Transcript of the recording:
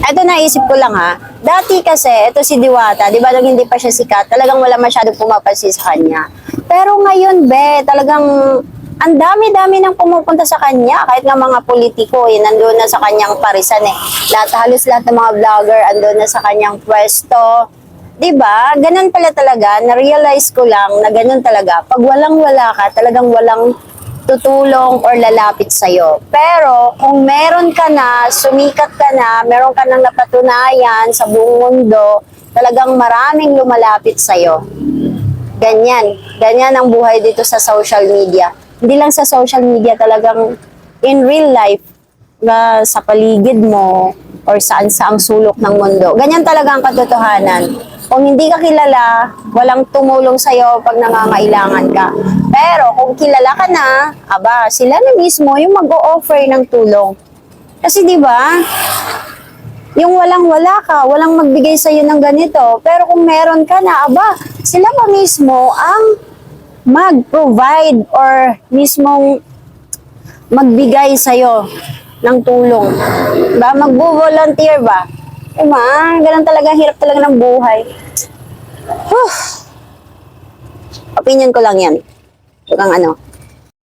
Ito naisip ko lang ha. Dati kasi, ito si Diwata, di ba nung hindi pa siya sikat, talagang wala masyadong pumapansin sa kanya. Pero ngayon, be, talagang ang dami-dami nang pumupunta sa kanya. Kahit nga mga politiko, nandun na sa kanyang parisan eh. Halos lahat ng mga vlogger, andun na sa kanyang pwesto. Diba? Ganun pala talaga. Na-realize ko lang na ganun talaga. Pag walang-wala ka, talagang walang tutulong or lalapit sa'yo. Pero kung meron ka na, sumikat ka na, meron ka nang napatunayan sa buong mundo, talagang maraming lumalapit sa'yo. Ganyan. Ganyan ang buhay dito sa social media. Hindi lang sa social media, talagang in real life, na sa paligid mo or saan sa ang sulok ng mundo. Ganyan talaga ang katotohanan. Kung hindi ka kilala, walang tumulong sa'yo pag nangangailangan ka. Pero kung kilala ka na, aba, sila na mismo yung mag-o-offer ng tulong. Kasi di ba, yung walang-wala ka, walang magbigay sa'yo ng ganito. Pero kung meron ka na, aba, sila pa mismo ang mag-provide or mismong magbigay sa'yo ng tulong. Diba? Magbo-volunteer ba? Diba? Ganun talaga, hirap talaga ng buhay. Opinion ko lang yan. Kung ano.